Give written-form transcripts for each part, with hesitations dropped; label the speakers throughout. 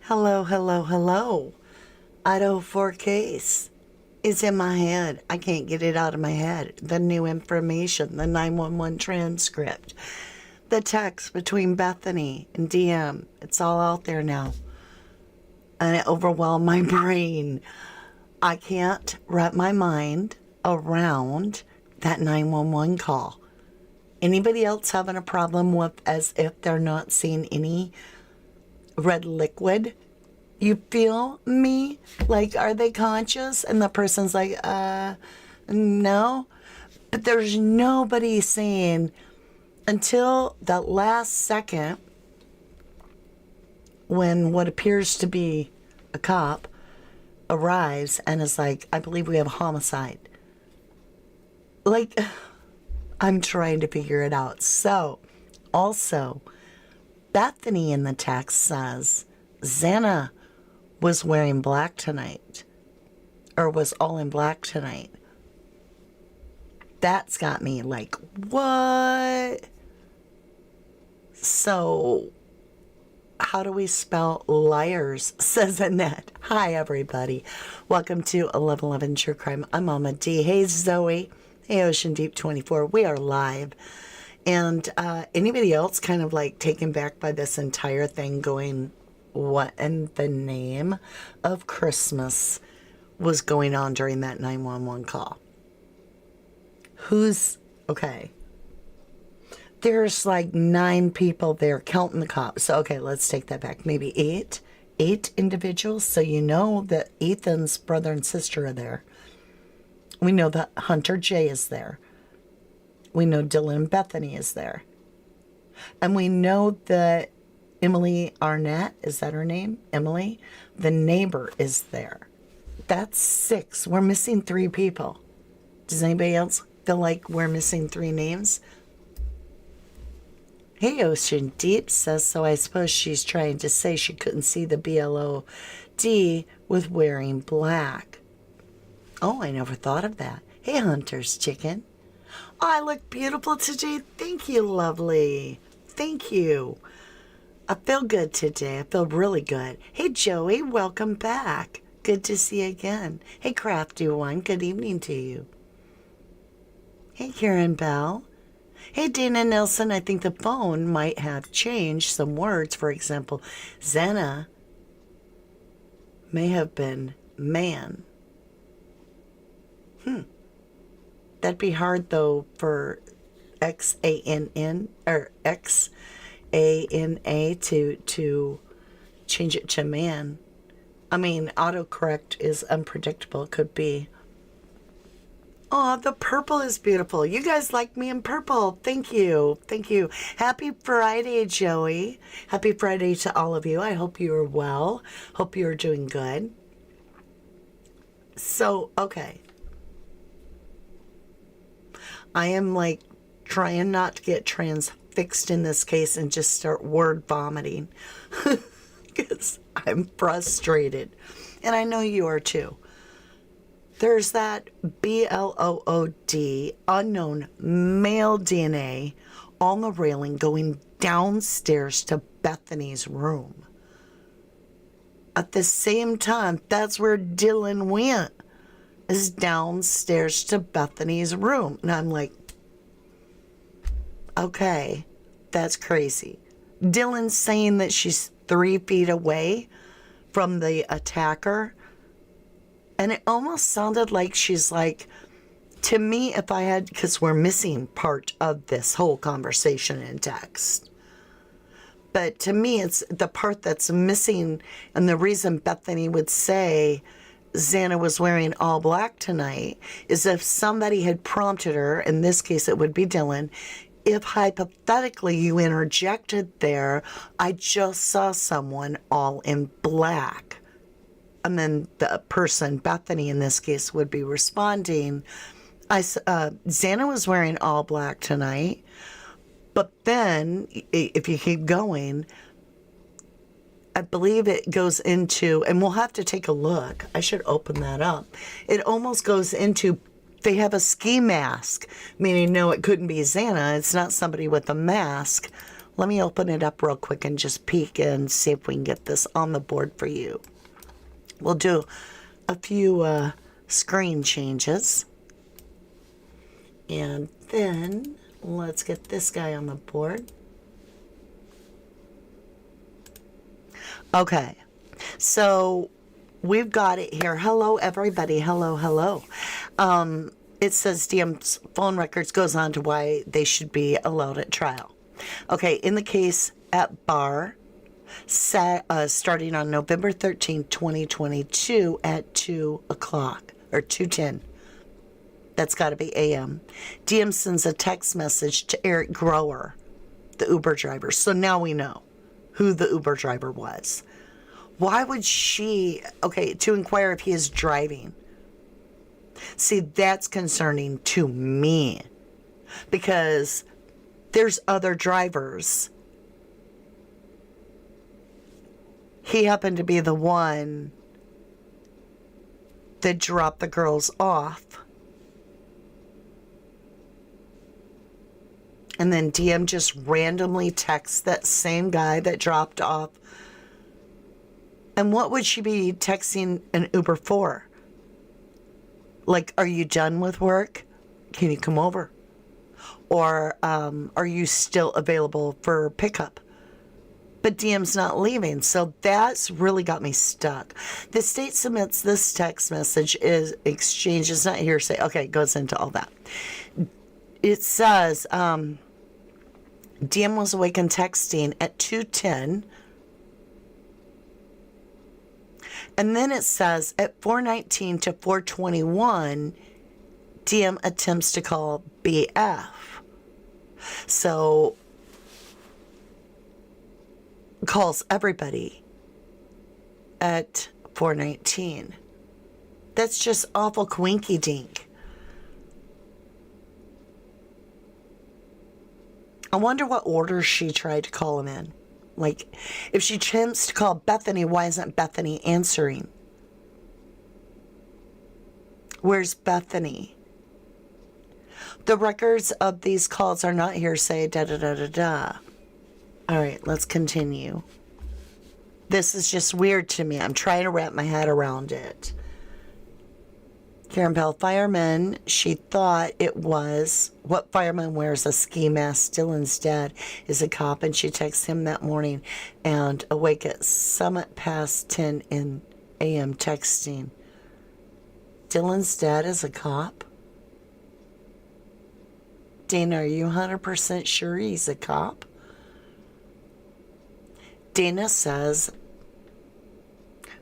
Speaker 1: Hello, hello, hello. Idaho Four Case is in my head. I can't get it out of my head. The new information, the 911 transcript, the text between Bethany and DM. It's all out there now. And it overwhelmed my brain. I can't wrap my mind around that 911 call. Anybody else having a problem with as if they're not seeing any red liquid? You feel me? Like, are they conscious? And the person's like, no. But there's nobody saying until that last second when what appears to be a cop arrives and is like, I believe we have a homicide. Like, I'm trying to figure it out. So, also, Bethany in the text says, Xana was wearing black tonight, or was all in black tonight. That's got me like, what? So, how do we spell liars, says Annette. Hi, everybody. Welcome to 1111 True Crime. I'm Mama D. Hey, Zoe. Hey, Ocean Deep 24. We are live. And anybody else kind of like taken back by this entire thing going, what in the name of Christmas was going on during that 911 call? Okay. There's like 9 people there counting the cops. So, okay, let's take that back. Maybe 8 individuals. So you know that Ethan's brother and sister are there. We know that Hunter J is there. We know Dylan and Bethany is there. And we know that Emily Arnett, is that her name? Emily? The neighbor is there. That's 6. We're missing 3 people. Does anybody else feel like we're missing 3 names? Hey, Ocean Deep says, so I suppose she's trying to say she couldn't see the BLOD with wearing black. Oh, I never thought of that. Hey, Hunter's Chicken. Oh, I look beautiful today. Thank you, lovely. Thank you. I feel good today. I feel really good. Hey, Joey, welcome back. Good to see you again. Hey, Crafty One, good evening to you. Hey, Karen Bell. Hey, Dana Nelson, I think the phone might have changed some words. For example, Xana may have been man. That'd be hard, though, for Xann or Xana to change it to man. I mean, autocorrect is unpredictable. It could be. Oh, the purple is beautiful. You guys like me in purple. Thank you. Thank you. Happy Friday, Joey. Happy Friday to all of you. I hope you are well. Hope you are doing good. So, okay. I am like trying not to get transfixed in this case and just start word vomiting because I'm frustrated. And I know you are too. There's that BLOOD, unknown male DNA on the railing going downstairs to Bethany's room. At the same time, that's where Dylan went, is downstairs to Bethany's room. And I'm like, okay, that's crazy. Dylan's saying that she's 3 feet away from the attacker. And it almost sounded like she's like, to me, if I had, because we're missing part of this whole conversation in text. But to me, it's the part that's missing. And the reason Bethany would say Xana was wearing all black tonight is if somebody had prompted her, in this case it would be Dylan, if hypothetically you interjected there, I just saw someone all in black. And then the person, Bethany in this case, would be responding, Xana was wearing all black tonight, but then if you keep going, I believe it goes into, and we'll have to take a look. I should open that up. It almost goes into, they have a ski mask, meaning no, it couldn't be Xana. It's not somebody with a mask. Let me open it up real quick and just peek and see if we can get this on the board for you. We'll do a few screen changes. And then let's get this guy on the board. Okay, so we've got it here. Hello, everybody. Hello, hello. It says DM's phone records goes on to why they should be allowed at trial. Okay, in the case at bar, starting on November 13, 2022 at 2 o'clock, or 2:10. That's got to be a.m. DM sends a text message to Eric Grower, the Uber driver. So now we know who the Uber driver was. Why would she, okay, to inquire if he is driving. See, that's concerning to me because there's other drivers. He happened to be the one that dropped the girls off. And then DM just randomly texts that same guy that dropped off. And what would she be texting an Uber for? Like, are you done with work? Can you come over? Or are you still available for pickup? But DM's not leaving, so that's really got me stuck. The state submits this text message is exchange is not hearsay. Okay, it goes into all that. It says DM was awakened texting at 2:10. And then it says at 4:19 to 4:21, DM attempts to call BF. So calls everybody at 4:19. That's just awful quinky dink. I wonder what order she tried to call him in. Like, if she attempts to call Bethany, why isn't Bethany answering? Where's Bethany? The records of these calls are not hearsay, da-da-da-da-da. All right, let's continue. This is just weird to me. I'm trying to wrap my head around it. Karen Pell, fireman, she thought it was, what fireman wears a ski mask? Dylan's dad is a cop, and she texted him that morning and awake at summit past 10 in a.m. texting. Dylan's dad is a cop? Dana, are you 100% sure he's a cop? Dana says,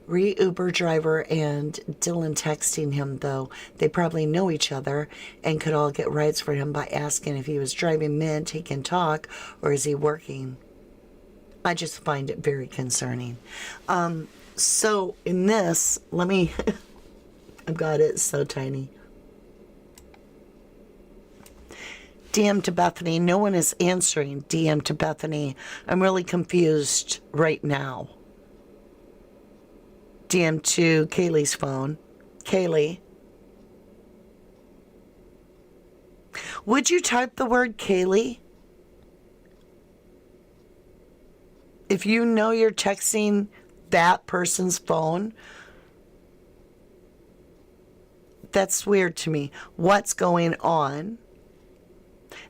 Speaker 1: Uber driver and Dylan texting him, though. They probably know each other and could all get rides for him by asking if he was driving mint, he can talk, or is he working? I just find it very concerning. So in this, let me, I've got it so tiny. DM to Bethany, no one is answering. DM to Bethany, I'm really confused right now. DM to Kaylee's phone. Kaylee, would you type the word Kaylee? If you know you're texting that person's phone, that's weird to me. What's going on?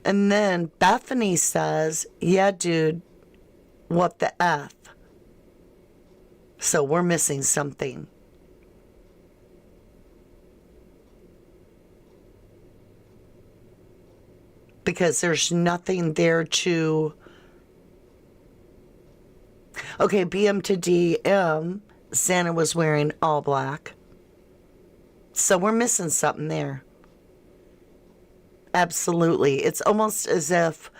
Speaker 1: And then Bethany says, yeah, dude, what the F? So we're missing something. Because there's nothing there to... Okay, BM to DM, Xana was wearing all black. So we're missing something there. Absolutely. It's almost as if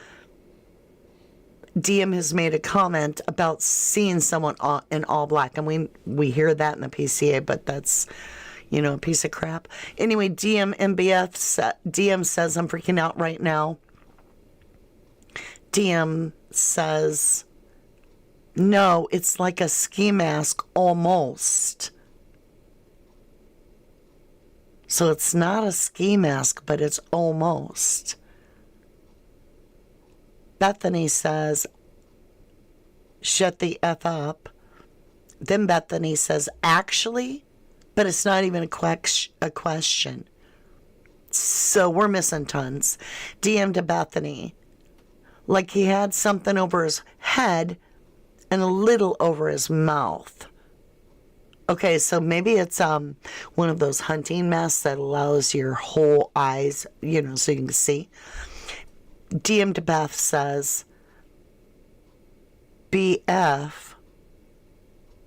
Speaker 1: DM has made a comment about seeing someone in all black. And we hear that in the PCA, but that's, you know, a piece of crap. Anyway, DM says, I'm freaking out right now. DM says, no, it's like a ski mask almost. So it's not a ski mask, but it's almost. Bethany says, shut the F up. Then Bethany says, actually, but it's not even a question. So we're missing tons. DM to Bethany, like he had something over his head and a little over his mouth. Okay, so maybe it's one of those hunting masks that allows your whole eyes, so you can see. DM to Beth says, BF,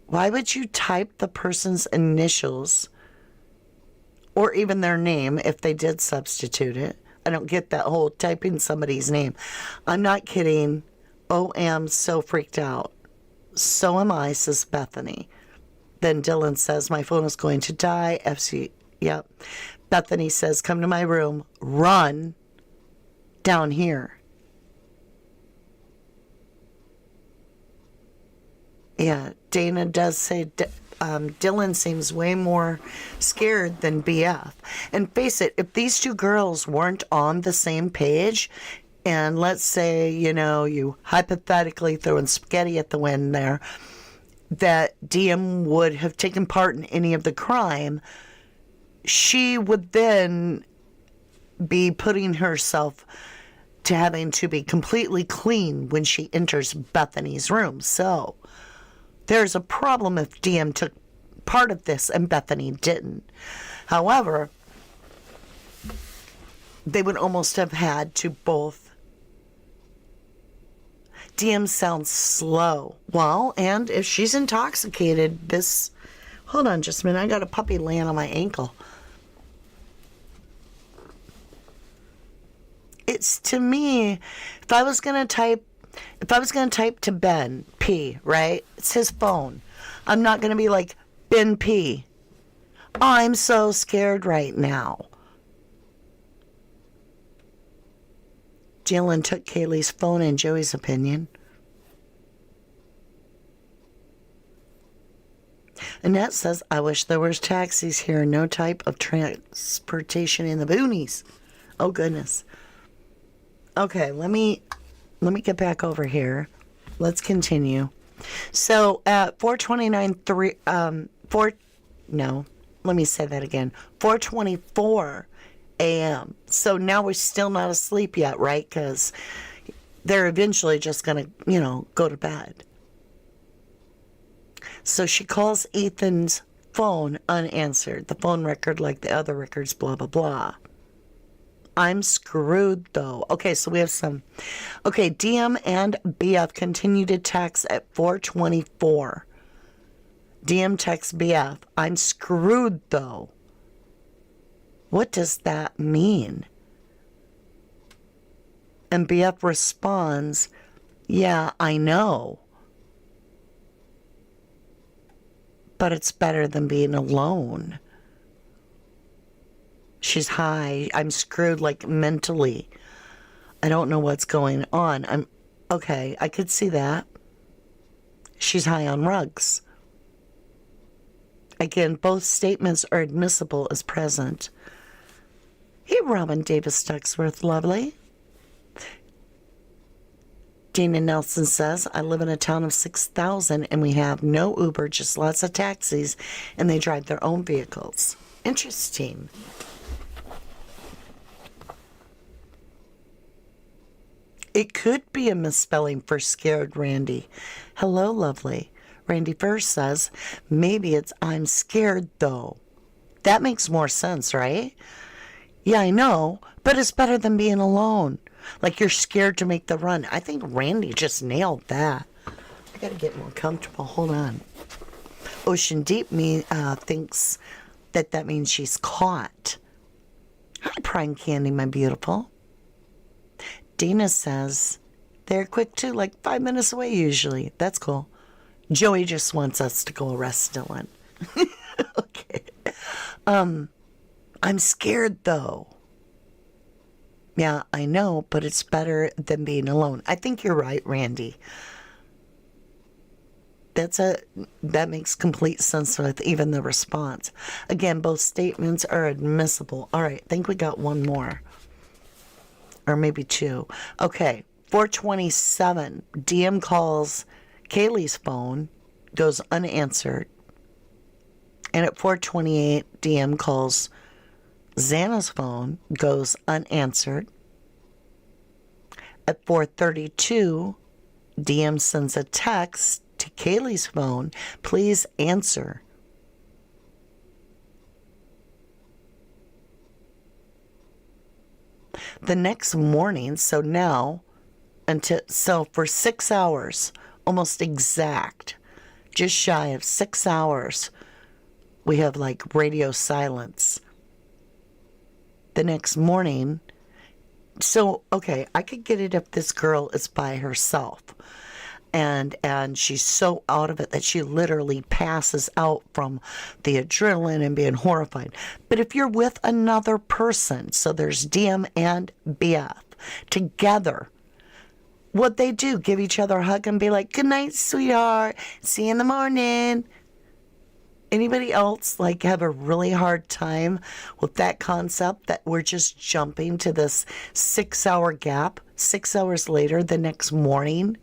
Speaker 1: why would you type the person's initials or even their name if they did substitute it? I don't get that whole typing somebody's name. I'm not kidding. Oh, am so freaked out. So am I, says Bethany. Then Dylan says, my phone is going to die. FC, yep. Bethany says, come to my room. Run down here. Yeah, Dana does say Dylan seems way more scared than BF. And face it, if these two girls weren't on the same page, and let's say, you hypothetically throwing spaghetti at the wind there, that DM would have taken part in any of the crime, she would then be putting herself to having to be completely clean when she enters Bethany's room. So there's a problem if DM took part of this and Bethany didn't. However, they would almost have had to both. DM sounds slow. Well, and if she's intoxicated, hold on just a minute. I got a puppy laying on my ankle. It's, to me, if I was going to type to Ben P, right? It's his phone. I'm not going to be like, Ben P, I'm so scared right now. Dylan took Kaylee's phone in Joey's opinion. Annette says, I wish there was taxis here. No type of transportation in the boonies. Oh, goodness. Okay, let me get back over here. Let's continue. So at 4:24 a.m. So now we're still not asleep yet, right? Because they're eventually just going to, go to bed. So she calls Ethan's phone unanswered. The phone record, like the other records, blah, blah, blah. I'm screwed, though. Okay, so we have some. Okay, DM and BF continue to text at 4:24. DM texts BF, I'm screwed, though. What does that mean? And BF responds, yeah, I know. But it's better than being alone. She's high. I'm screwed, like, mentally. I don't know what's going on. Okay, I could see that. She's high on rugs. Again, both statements are admissible as present. Hey, Robin Davis Ducksworth, lovely. Dana Nelson says, I live in a town of 6,000 and we have no Uber, just lots of taxis, and they drive their own vehicles. Interesting. It could be a misspelling for scared Randy. Hello, lovely. Randy first says, maybe it's I'm scared, though. That makes more sense, right? Yeah, I know, but it's better than being alone. Like you're scared to make the run. I think Randy just nailed that. I gotta get more comfortable. Hold on. Ocean Deep thinks that means she's caught. Hi, Prime Candy, my beautiful. Dina says they're quick too, like 5 minutes away usually. That's cool. Joey just wants us to go arrest Dylan. Okay. I'm scared though. Yeah, I know, but it's better than being alone. I think you're right, Randy. That makes complete sense with even the response. Again, both statements are admissible. All right, I think we got one more. Or maybe two. Okay, 4:27. DM calls Kaylee's phone goes unanswered. And at 4:28, DM calls Xana's phone, goes unanswered. At 4:32, DM sends a text to Kaylee's phone, please answer. The next morning, so for 6 hours, almost exact, just shy of 6 hours, we have like radio silence. The next morning, so, okay, I could get it if this girl is by herself and she's so out of it that she literally passes out from the adrenaline and being horrified. But if you're with another person, so there's DM and BF together, what they do, give each other a hug and be like, good night, sweetheart, see you in the morning. Anybody else like have a really hard time with that concept that we're just jumping to this 6 hour gap, 6 hours later the next morning?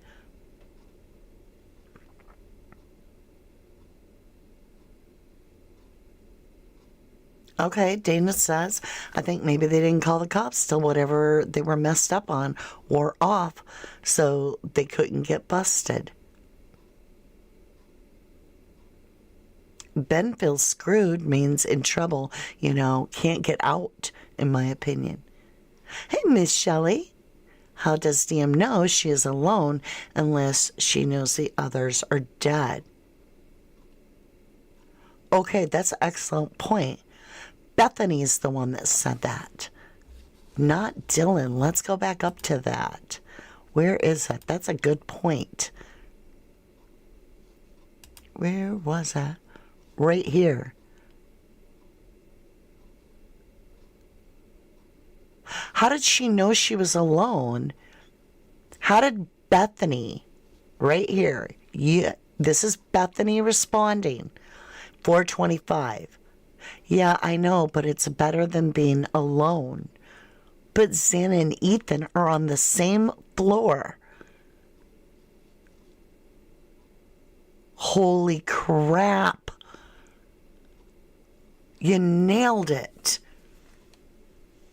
Speaker 1: Okay, Dana says, I think maybe they didn't call the cops till whatever they were messed up on wore off, so they couldn't get busted. Ben feels screwed means in trouble, can't get out, in my opinion. Hey, Miss Shelley. How does DM know she is alone unless she knows the others are dead? Okay, that's an excellent point. Bethany's the one that said that, not Dylan. Let's go back up to that. Where is it? That's a good point. Where was that? Right here. How did she know she was alone? How did Bethany, right here, this is Bethany responding, 4:25. Yeah, I know, but it's better than being alone. But Xana and Ethan are on the same floor. Holy crap. You nailed it.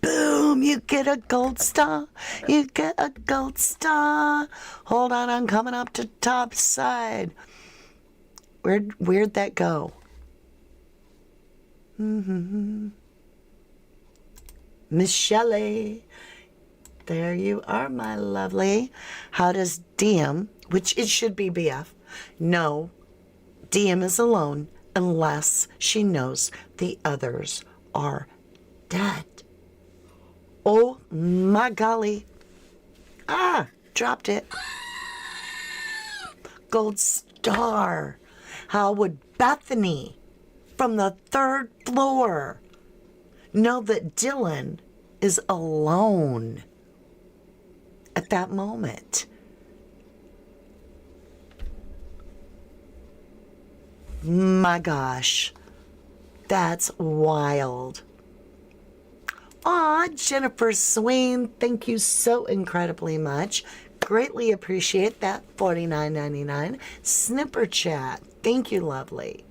Speaker 1: Boom, you get a gold star. You get a gold star. Hold on, I'm coming up to top side. Where'd that go? Miss Shelley. There you are, my lovely. How does DM, which it should be BF, know DM is alone unless she knows the others are dead? Oh my golly. Dropped it. Gold star. How would Bethany from the 3rd floor know that Dylan is alone at that moment? My gosh, that's wild. Aw, Jennifer Swain, thank you so incredibly much. Greatly appreciate that $49.99 snipper chat. Thank you, lovely.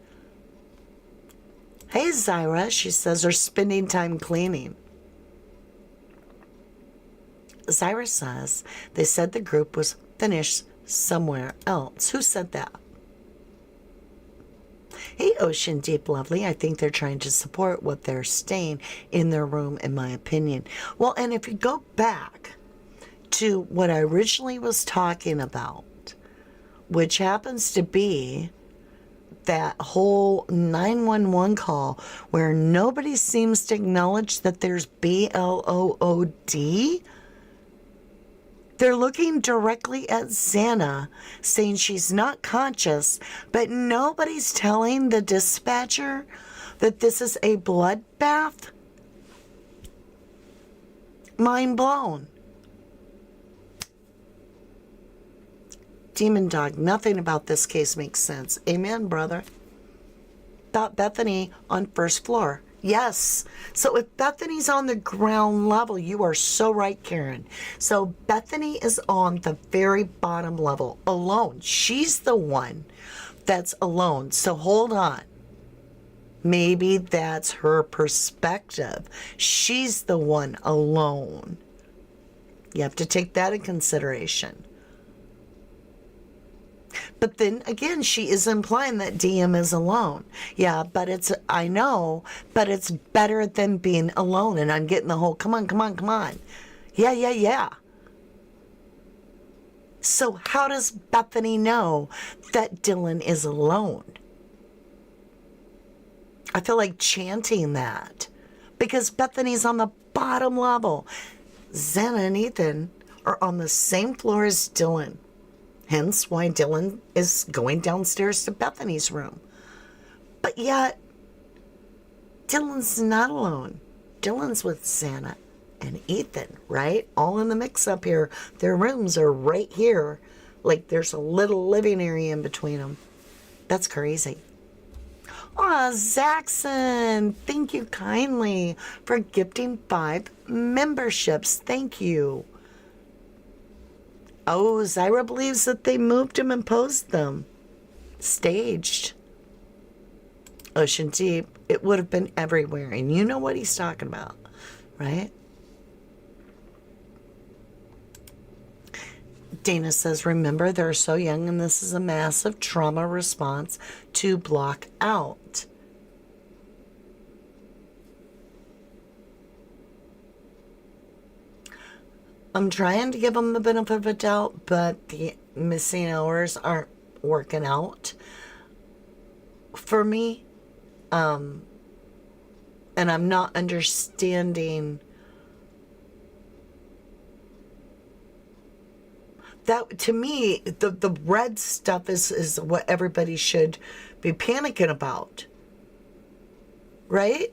Speaker 1: Hey, Zyra, she says they're spending time cleaning. Zyra says they said the group was finished somewhere else. Who said that? Hey, Ocean Deep Lovely, I think they're trying to support what they're staying in their room, in my opinion. Well, and if you go back to what I originally was talking about, which happens to be that whole 911 call where nobody seems to acknowledge that there's BLOOD, they're looking directly at Xana, saying she's not conscious, but nobody's telling the dispatcher that this is a bloodbath? Mind blown. Demon Dog, nothing about this case makes sense. Amen, brother. Thought Bethany on 1st floor. Yes. So if Bethany's on the ground level, you are so right, Karen. So Bethany is on the very bottom level, alone. She's the one that's alone. So hold on. Maybe that's her perspective. She's the one alone. You have to take that in consideration. But then again, she is implying that DM is alone. Yeah, but I know, but it's better than being alone. And I'm getting the whole, come on, come on, come on. Yeah. So how does Bethany know that Dylan is alone? I feel like chanting that because Bethany's on the bottom level. Xana and Ethan are on the same floor as Dylan. Hence why Dylan is going downstairs to Bethany's room. But yet, Dylan's not alone. Dylan's with Xana and Ethan, right? All in the mix up here. Their rooms are right here. Like there's a little living area in between them. That's crazy. Aw, Zaxxon, thank you kindly for gifting 5 memberships. Thank you. Oh, Zyra believes that they moved them and posed them. Staged. Ocean Deep, it would have been everywhere. And you know what he's talking about, right? Dana says, remember, they're so young and this is a massive trauma response to block out. I'm trying to give them the benefit of a doubt, but the missing hours aren't working out for me. And I'm not understanding that. To me, the red stuff is what everybody should be panicking about, right?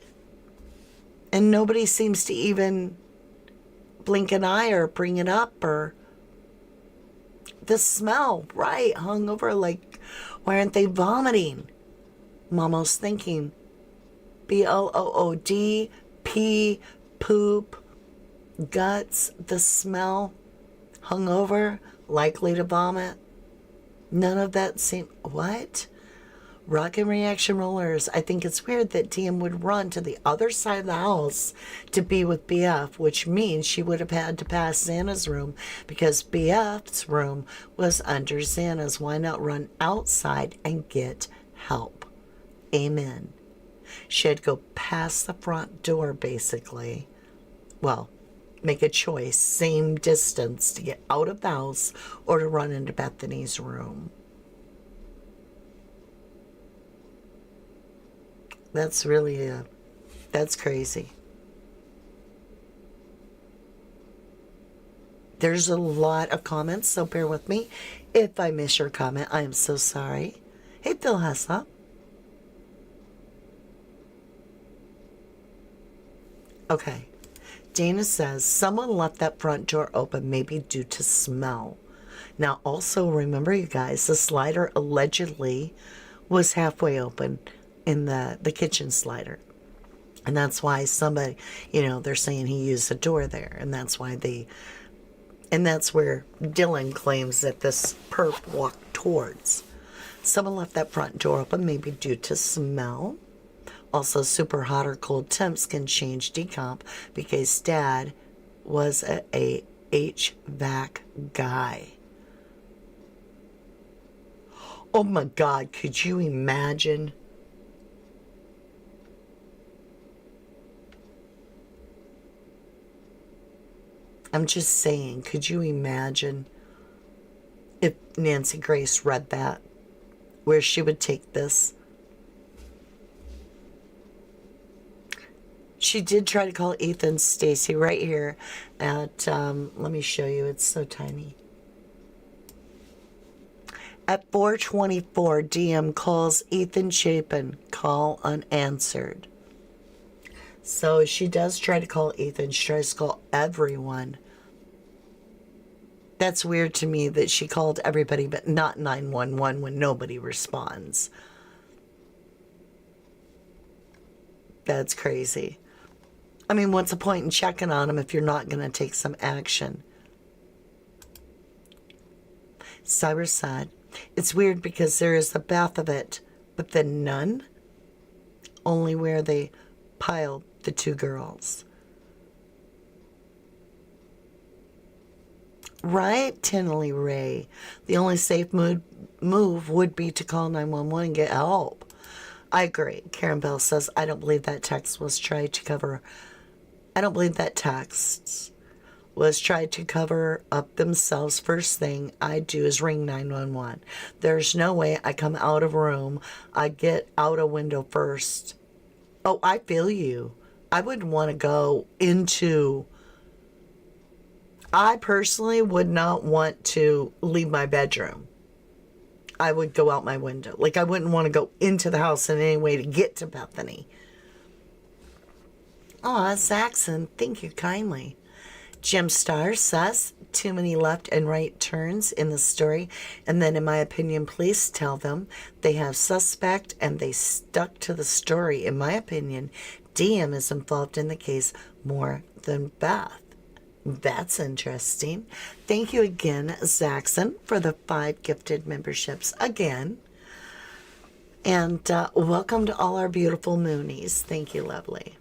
Speaker 1: And nobody seems to even blink an eye or bring it up. Or the smell, right? Hung over, like, why aren't they vomiting? I'm almost thinking BLOOD, pee, poop, guts, the smell, hungover, likely to vomit. None of that seemed, what? Rock and reaction rollers. I think it's weird that DM would run to the other side of the house to be with BF, which means she would have had to pass Xana's room because BF's room was under Xana's. Why not run outside and get help? Amen. She had to go past the front door, basically. Well, make a choice, same distance to get out of the house or to run into Bethany's room. That's really that's crazy. There's a lot of comments, so bear with me. If I miss your comment, I am so sorry. Hey, Phil Hessa. Okay. Dana says, someone left that front door open, maybe due to smell. Now, also remember, you guys, the slider allegedly was halfway open in the kitchen slider. And that's why somebody, they're saying he used the door there. And that's why and that's where Dylan claims that this perp walked towards. Someone left that front door open, maybe due to smell. Also, super hot or cold temps can change decomp because Dad was a HVAC guy. Oh my God, could you imagine? I'm just saying, could you imagine if Nancy Grace read that, where she would take this? She did try to call Ethan Stacy right here at, let me show you, it's so tiny. At 4:24, DM calls Ethan Chapin, call unanswered. So she does try to call Ethan. She tries to call everyone. That's weird to me that she called everybody, but not 911 when nobody responds. That's crazy. I mean, what's the point in checking on them if you're not going to take some action? Cyrus said, it's weird because there is the bath of it, but then none, only where they piled the two girls. Right, Tinley Ray. The only safe move would be to call 911 and get help. I agree. Karen Bell says, I don't believe that text was tried to cover up themselves. First thing I do is ring 911. There's no way I come out of a room, I get out a window first. Oh, I feel you. I wouldn't want to go into... I personally would not want to leave my bedroom. I would go out my window. Like, I wouldn't want to go into the house in any way to get to Bethany. Aw, Saxon, thank you kindly. Jim Starr says, too many left and right turns in the story. And then, in my opinion, police tell them they have suspect and they stuck to the story. In my opinion, DM is involved in the case more than Beth. That's interesting. Thank you again, Zaxxon, for the 5 gifted memberships again. And welcome to all our beautiful Moonies. Thank you, lovely.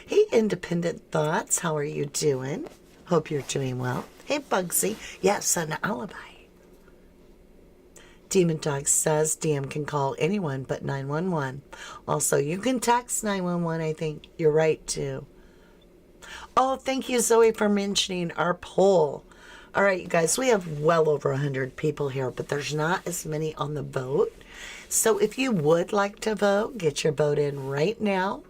Speaker 1: Hey, Independent Thoughts, how are you doing? Hope you're doing well. Hey, Bugsy. Yes, an alibi. Demon Dog says DM can call anyone but 911. Also, you can text 911, I think. You're right, too. Oh, thank you, Zoe, for mentioning our poll. All right, you guys, we have well over 100 people here, but there's not as many on the vote. So if you would like to vote, get your vote in right now.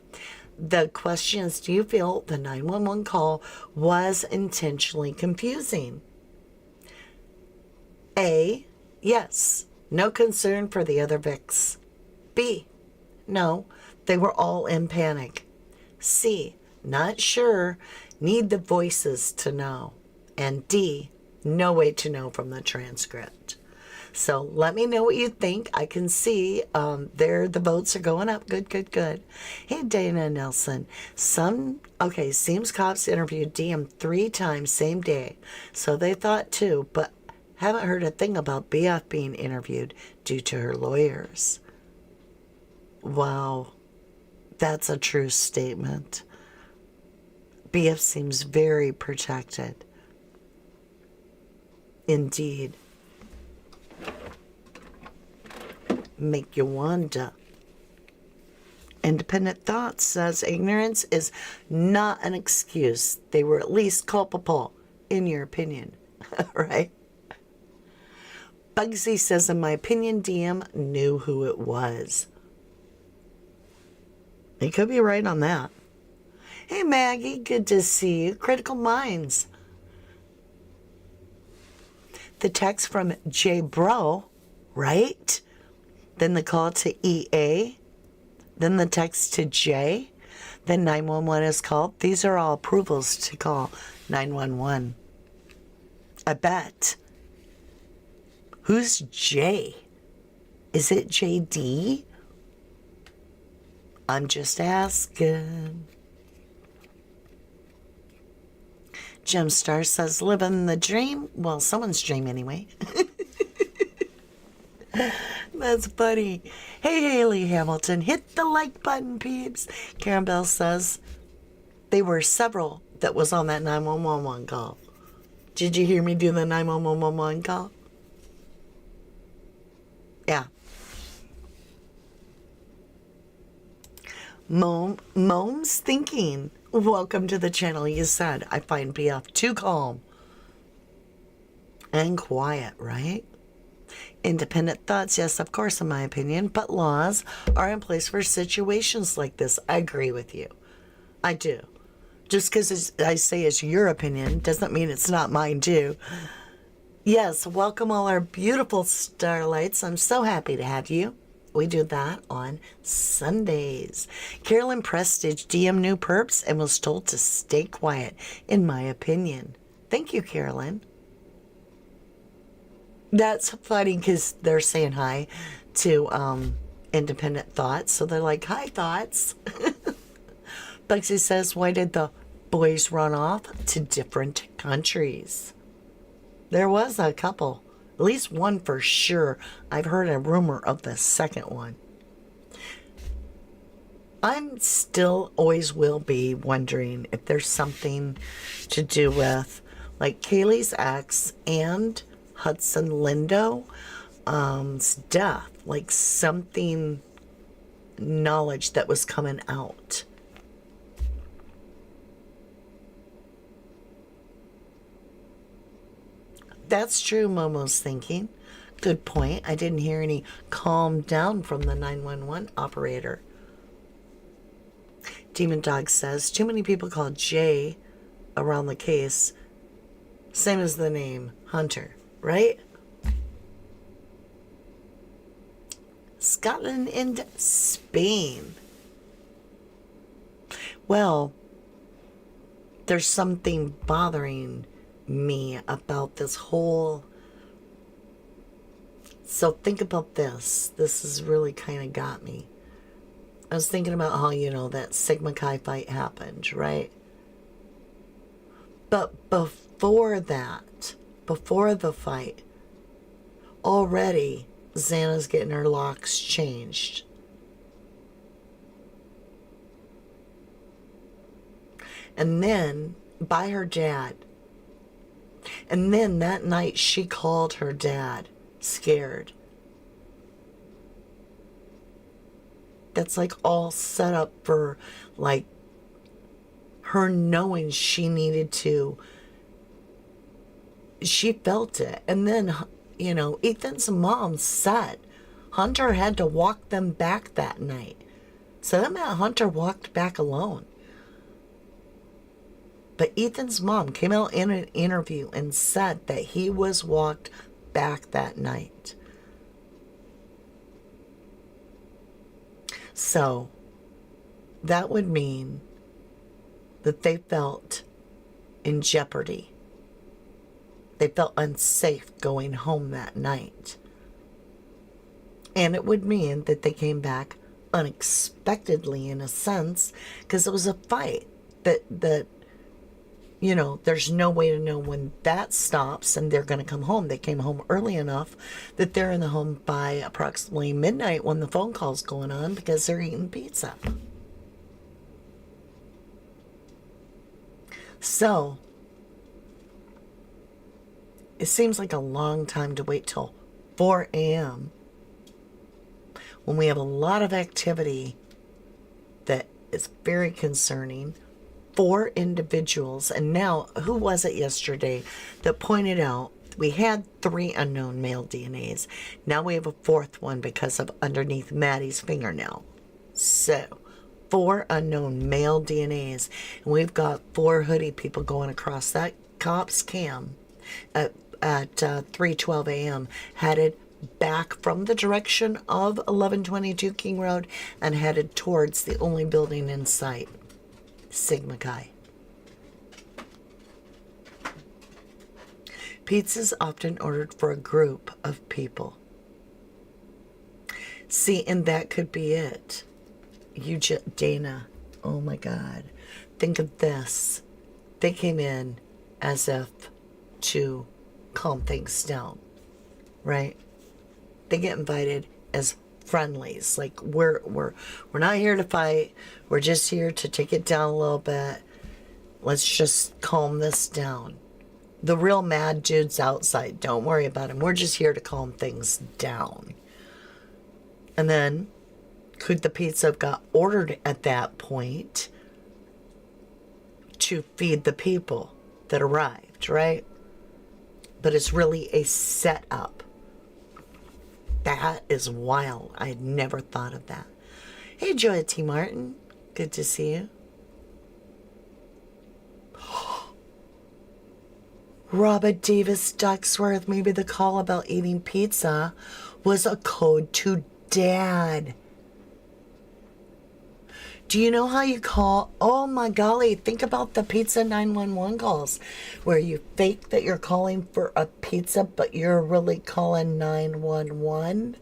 Speaker 1: The question is, do you feel the 911 call was intentionally confusing? A, yes, no concern for the other Vics. B, no, they were all in panic. C, not sure, need the voices to know. And D, no way to know from the transcript. So let me know what you think. I can see there the votes are going up. Good, good, good. Hey, Dana Nelson. Seems cops interviewed DM 3 times same day. So they thought 2, but haven't heard a thing about BF being interviewed due to her lawyers. Wow. That's a true statement. BF seems very protected. Indeed. Make you wonder. Independent Thoughts says ignorance is not an excuse. They were at least culpable, in your opinion. Right? Bugsy says, in my opinion, DM knew who it was. He could be right on that. Hey, Maggie, good to see you. Critical Minds. The text from J Bro, right? Then the call to EA. Then the text to J. Then 911 is called. These are all approvals to call 911. I bet. Who's J? Is it JD? I'm just asking. Gemstar says, living the dream. Well, someone's dream anyway. That's funny. Hey, Haley Hamilton, hit the like button, peeps. Karen Bell says, they were several that was on that 911 call. Did you hear me do the 911 call? Yeah. Mom's thinking. Welcome to the channel. You said I find BF too calm and quiet, right? Independent Thoughts, yes, of course, in my opinion, but laws are in place for situations like this. I agree with you. I do. Just because I say it's your opinion doesn't mean it's not mine, too. Yes, welcome all our beautiful starlights. I'm so happy to have you. We do that on Sundays. Carolyn Prestige, DM New Perps, and was told to stay quiet, in my opinion. Thank you, Carolyn. That's funny because they're saying hi to independent thoughts. So they're like, hi, thoughts. Bugsy says, why did the boys run off to different countries? There was a couple. At least one for sure. I've heard a rumor of the second one. I'm still always will be wondering if there's something to do with like Kaylee's ex and Hudson Lindo's death, like something, knowledge that was coming out. That's true, Momo's thinking. Good point. I didn't hear any calm down from the 911 operator. Demon Dog says, too many people call Jay around the case. Same as the name, Hunter, right? Scotland and Spain. Well, there's something bothering me about this whole... So think about this. This has really kind of got me. I was thinking about how, that Sigma Chi fight happened, right? But before that, before the fight, already Xana's getting her locks changed. And then by her dad. And then that night she called her dad, scared. That's like all set up for like her knowing she needed to. She felt it. And then, Ethan's mom said Hunter had to walk them back that night. So that meant Hunter walked back alone. But Ethan's mom came out in an interview and said that he was walked back that night. So that would mean that they felt in jeopardy. They felt unsafe going home that night. And it would mean that they came back unexpectedly in a sense, because it was a fight that there's no way to know when that stops and they're going to come home. They came home early enough that they're in the home by approximately midnight when the phone call's going on because they're eating pizza. So, it seems like a long time to wait till 4 a.m. when we have a lot of activity that is very concerning. 4 individuals, and now, who was it yesterday that pointed out we had 3 unknown male DNAs. Now we have a 4th one because of underneath Maddie's fingernail. So, 4 unknown male DNAs, and we've got 4 hoodie people going across that cop's cam at 3:12 a.m. headed back from the direction of 1122 King Road and headed towards the only building in sight. Sigma Chi. Pizza's often ordered for a group of people. See, and that could be it. Dana, oh my God. Think of this. They came in as if to calm things down, right? They get invited as friendlies, like we're not here to fight, we're just here to take it down a little bit, let's just calm this down. The real mad dude's outside, don't worry about him, we're just here to calm things down. And then could the pizza have got ordered at that point to feed the people that arrived, right? But it's really a setup. That is wild. I had never thought of that. Hey, Joya T. Martin. Good to see you. Robert Davis Ducksworth. Maybe the call about eating pizza was a code to Dad. Do you know how you call? Oh my golly, think about the pizza 911 calls where you fake that you're calling for a pizza, but you're really calling 911.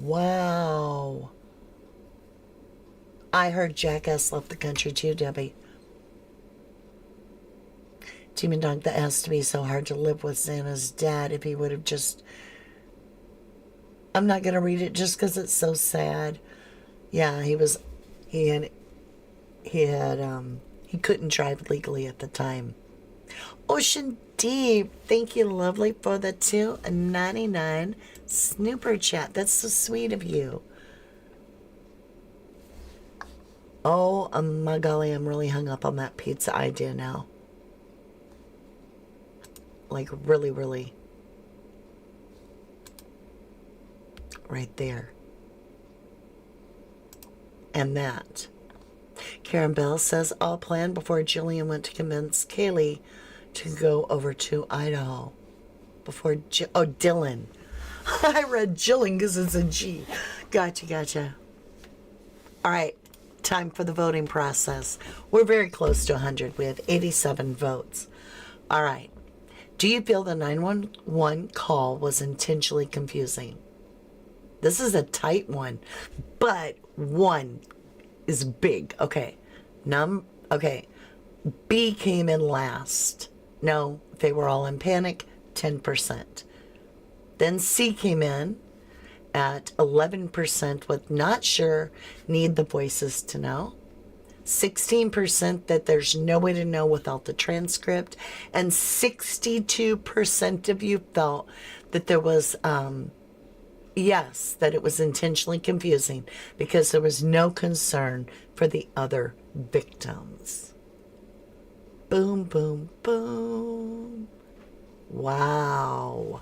Speaker 1: Wow. I heard Jackass left the country too, Debbie. Demon Dog, that has to be so hard to live with Xana's dad if he would have just... I'm not going to read it just because it's so sad. Yeah, he couldn't drive legally at the time. Ocean Deep, thank you, lovely, for the $2.99 snooper chat. That's so sweet of you. Oh, my golly, I'm really hung up on that pizza idea now. Like, really, really. Right there. And that. Karen Bell says, all planned before Jillian went to convince Kaylee to go over to Idaho. Before, Dylan. I read Jillian because it's a G. Gotcha. All right, time for the voting process. We're very close to 100. We have 87 votes. All right. Do you feel the 911 call was intentionally confusing? This is a tight one, but one is big. Okay. B came in last. No, they were all in panic, 10%. Then C came in at 11% with not sure, need the voices to know. 16% that there's no way to know without the transcript. And 62% of you felt that there was, yes, that it was intentionally confusing because there was no concern for the other victims. Boom, boom, boom. Wow.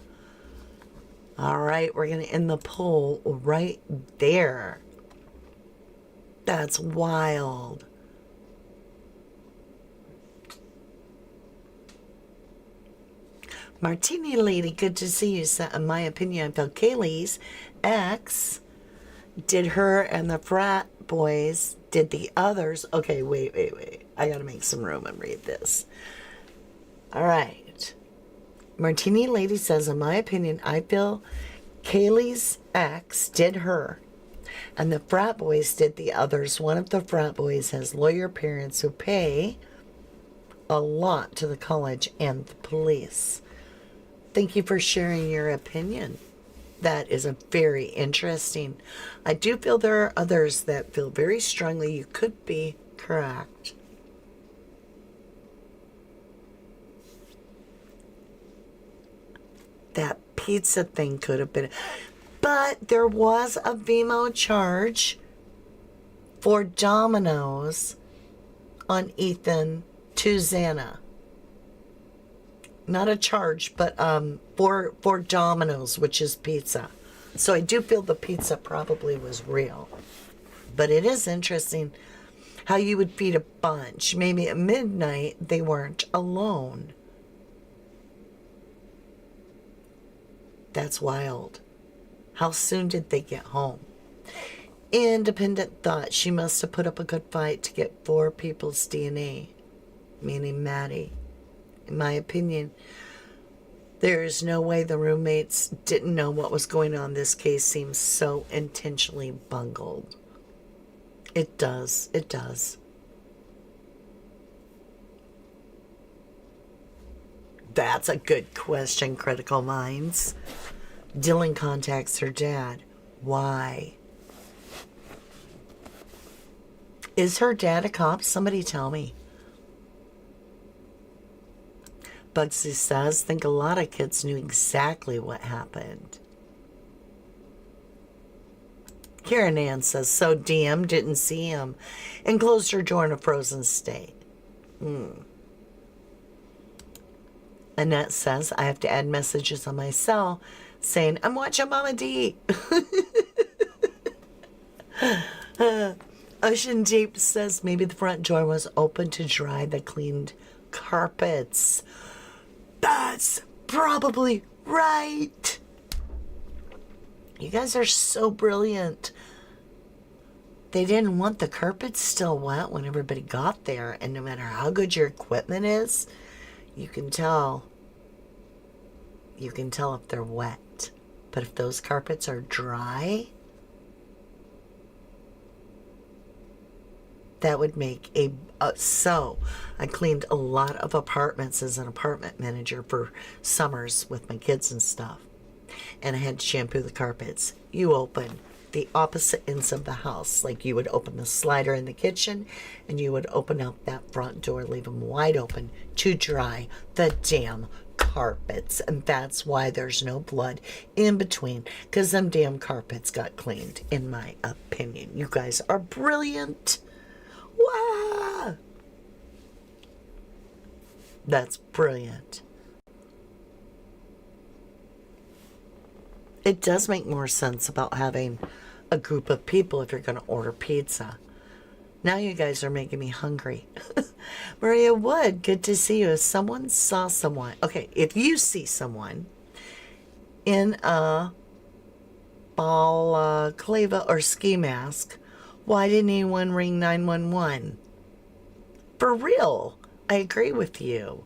Speaker 1: All right, we're going to end the poll right there. That's wild. Martini Lady, good to see you. In my opinion, I feel Kaylee's ex did her and the frat boys did the others. Okay, wait. I got to make some room and read this. All right. Martini Lady says, in my opinion, I feel Kaylee's ex did her and the frat boys did the others. One of the frat boys has lawyer parents who pay a lot to the college and the police. Thank you for sharing your opinion. That is a very interesting. I do feel there are others that feel very strongly you could be correct. That pizza thing could have been. But there was a VMO charge for Domino's on Ethan to Xana. Not a charge, but for Domino's, which is pizza. So I do feel the pizza probably was real. But it is interesting how you would feed a bunch. Maybe at midnight they weren't alone. That's wild. How soon did they get home? Independent thought, she must have put up a good fight to get 4 people's DNA, meaning Maddie. In my opinion, there is no way the roommates didn't know what was going on. This case seems so intentionally bungled. It does. That's a good question, Critical Minds. Dylan contacts her dad. Why? Is her dad a cop? Somebody tell me. Bugsy says, think a lot of kids knew exactly what happened. Karen Ann says, so DM didn't see him and closed her door in a frozen state. Annette says, I have to add messages on my cell saying, I'm watching Mama D. Ocean Deep says, maybe the front door was open to dry the cleaned carpets. That's probably right. You guys are so brilliant. They didn't want the carpets still wet when everybody got there. And no matter how good your equipment is, you can tell if they're wet. But if those carpets are dry, that would make so I cleaned a lot of apartments as an apartment manager for summers with my kids and stuff. And I had to shampoo the carpets. You open the opposite ends of the house. Like you would open the slider in the kitchen and you would open up that front door, leave them wide open to dry the damn carpets. And that's why there's no blood in between, because them damn carpets got cleaned, in my opinion. You guys are brilliant. Wow. That's brilliant. It does make more sense about having a group of people if you're going to order pizza. Now you guys are making me hungry. Maria Wood, good to see you. If someone saw someone, okay, if you see someone in a balaclava or ski mask, why didn't anyone ring 911? For real, I agree with you.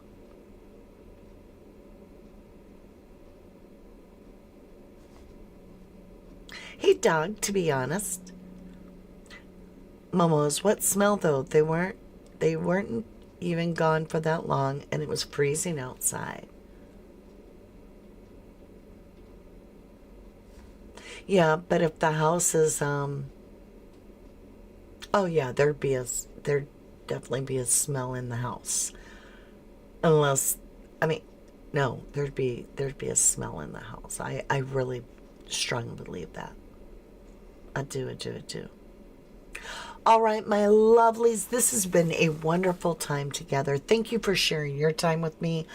Speaker 1: Hey, dog, to be honest. Momos, what smell though? They weren't even gone for that long, and it was freezing outside. Yeah, but if the house is oh yeah, there'd definitely be a smell in the house. Unless, I mean, no, there'd be a smell in the house. I really strongly believe that. I do. All right, my lovelies, this has been a wonderful time together. Thank you for sharing your time with me.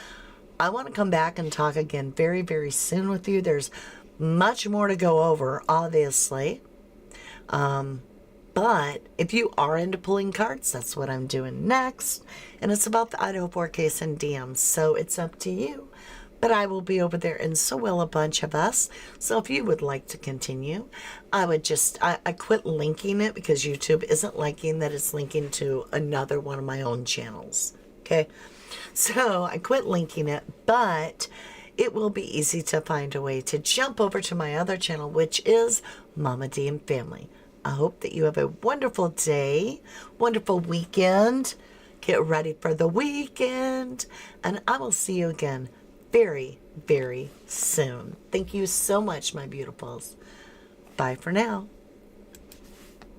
Speaker 1: I want to come back and talk again very, very soon with you. There's much more to go over, obviously. But if you are into pulling cards, that's what I'm doing next. And it's about the Idaho Four Case and DMs, so it's up to you. But I will be over there, and so will a bunch of us. So if you would like to continue, I would I quit linking it because YouTube isn't liking that it's linking to another one of my own channels. Okay? So I quit linking it, but it will be easy to find a way to jump over to my other channel, which is Mama D and Family. I hope that you have a wonderful day, wonderful weekend. Get ready for the weekend, and I will see you again very, very soon. Thank you so much, my beautifuls. Bye for now.